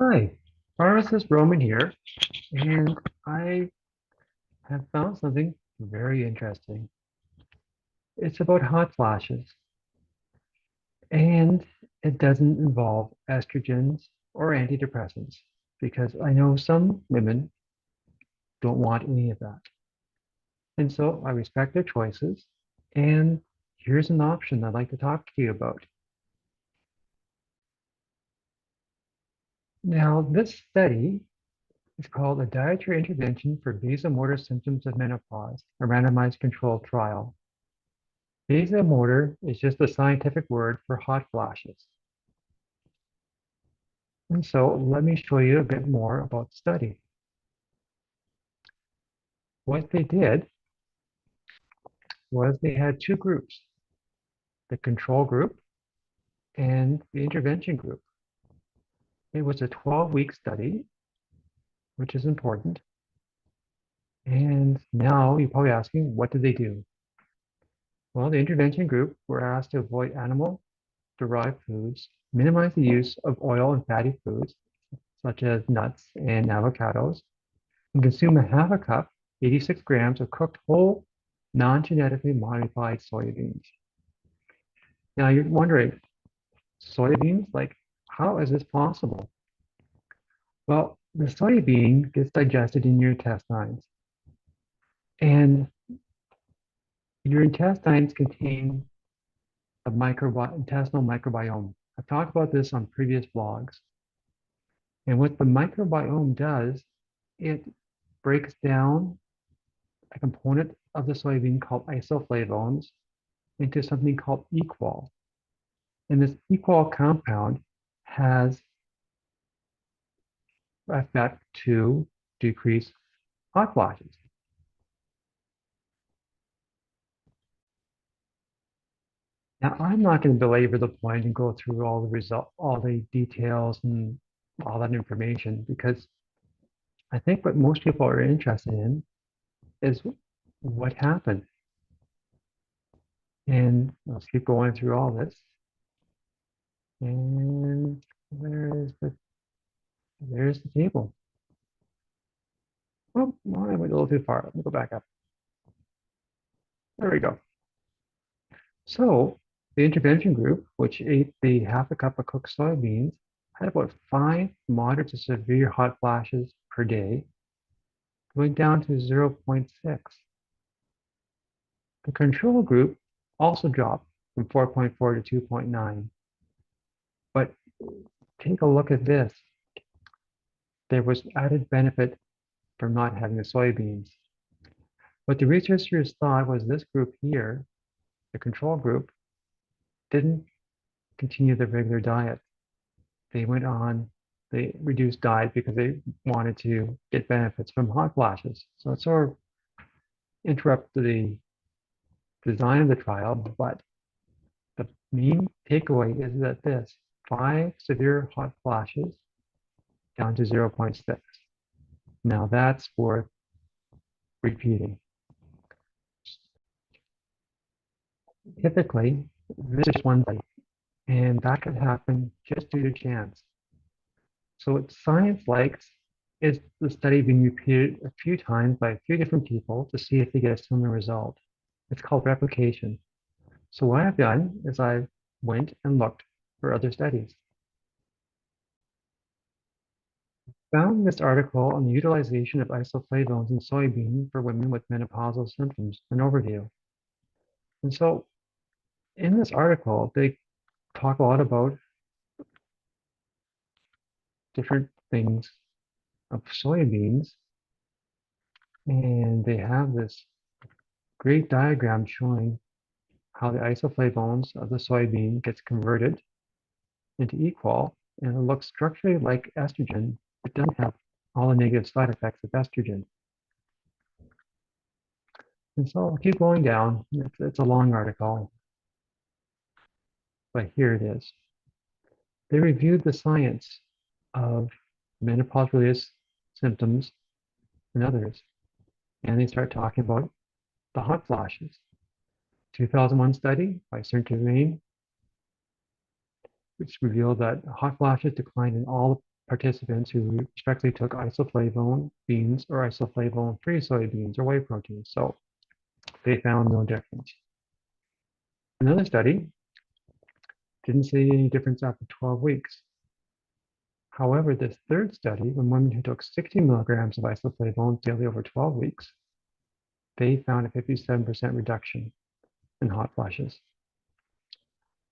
Hi, pharmacist Roman here, and I have found something very interesting. It's about hot flashes, and it doesn't involve estrogens or antidepressants because I know some women don't want any of that. And so I respect their choices, and here's an option I'd like to talk to you about. Now, this study is called a dietary intervention for vasomotor symptoms of menopause, a randomized controlled trial. Vasomotor is just a scientific word for hot flashes. And so let me show you a bit more about the study. What they did was they had two groups, the control group and the intervention group. It was a 12-week study, which is important. And now you're probably asking, what did they do? Well, the intervention group were asked to avoid animal-derived foods, minimize the use of oil and fatty foods, such as nuts and avocados, and consume a half a cup, 86 grams of cooked whole, non-genetically modified soybeans. Now you're wondering, soybeans, like how is this possible? Well, the soybean gets digested in your intestines, and your intestines contain a intestinal microbiome. I've talked about this on previous blogs. And what the microbiome does, it breaks down a component of the soybean called isoflavones into something called equal. And this equal compound has effect to decrease hot flashes. Now, I'm not going to belabor the point and go through all the details and all that information because I think what most people are interested in is what happened. And let's keep going through all this. And there's the table. Oh, I went a little too far. Let me go back up. There we go. So the intervention group, which ate the half a cup of cooked soybeans, had about 5 moderate to severe hot flashes per day, going down to 0.6. The control group also dropped from 4.4 to 2.9. But take a look at this. There was added benefit from not having the soybeans. What the researchers thought was this group here, the control group, didn't continue their regular diet. They went on, they reduced diet because they wanted to get benefits from hot flashes. So it sort of interrupted the design of the trial, but the main takeaway is that this 5 severe hot flashes down to 0.6. Now that's worth repeating. Typically, this is one study, and that could happen just due to chance. So what science likes is the study being repeated a few times by a few different people to see if they get a similar result. It's called replication. So what I've done is I went and looked for other studies. Found this article on the utilization of isoflavones in soybean for women with menopausal symptoms, an overview. And so in this article, they talk a lot about different things of soybeans, and they have this great diagram showing how the isoflavones of the soybean gets converted into equal, and it looks structurally like estrogen. It doesn't have all the negative side effects of estrogen. And so I'll keep going down. It's a long article, but here it is. They reviewed the science of menopause-related symptoms and others, and they start talking about the hot flashes. 2001 study by Cerntivane, which revealed that hot flashes declined in all participants who respectively took isoflavone beans or isoflavone-free soybeans or whey protein. So they found no difference. Another study didn't see any difference after 12 weeks. However, this third study, when women who took 60 milligrams of isoflavone daily over 12 weeks, they found a 57% reduction in hot flashes.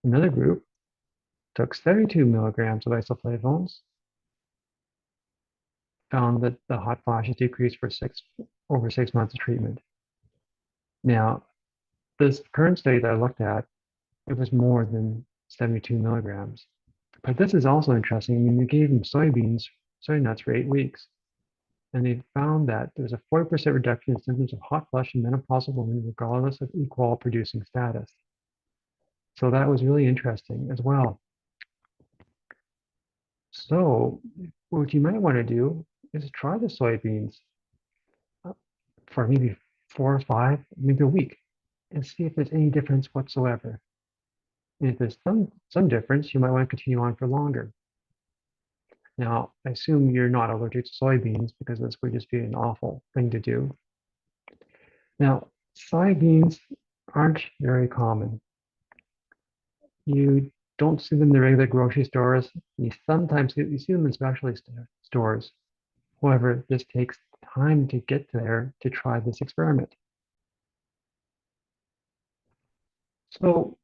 Another group took 72 milligrams of isoflavones, found that the hot flashes decreased for over 6 months of treatment. Now, this current study that I looked at, it was more than 72 milligrams. But this is also interesting. I mean, we gave them soy nuts for 8 weeks, and they found that there was a 40% reduction in symptoms of hot flush in menopausal women, regardless of equal producing status. So that was really interesting as well. So what you might want to do is try the soybeans for maybe 4 or 5, maybe a week, and see if there's any difference whatsoever. And if there's some difference, you might want to continue on for longer. Now, I assume you're not allergic to soybeans because this would just be an awful thing to do. Now, soybeans aren't very common. You don't see them in the regular grocery stores. You sometimes see them in specialty stores. However, this takes time to get there to try this experiment. So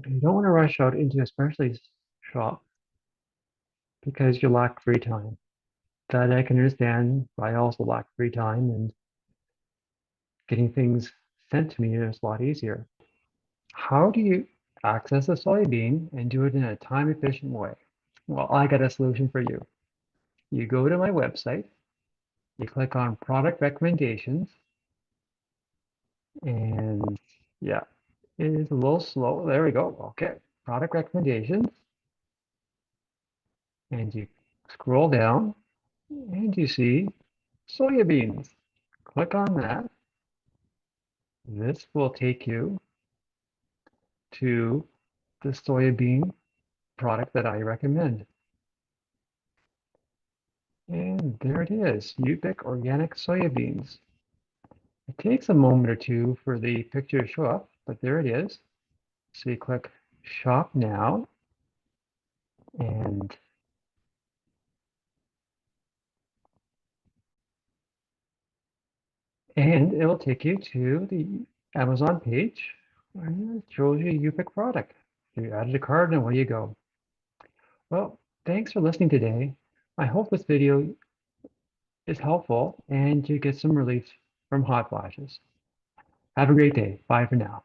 you don't want to rush out into a specialty shop because you lack free time. That I can understand. I also lack free time, and getting things sent to me is a lot easier. How do you access a soybean and do it in a time-efficient way? Well, I got a solution for you. You go to my website, you click on product recommendations, and yeah, it is a little slow. There we go. Okay, product recommendations, and you scroll down and you see soybeans. Click on that. This will take you to the soybean product that I recommend. And there it is, Upic Organic Soybeans. It takes a moment or two for the picture to show up, but there it is. So you click Shop Now, and it will take you to the Amazon page, and it shows you Upic product. You add it to cart, and away you go. Well, thanks for listening today. I hope this video is helpful and you get some relief from hot flashes. Have a great day. Bye for now.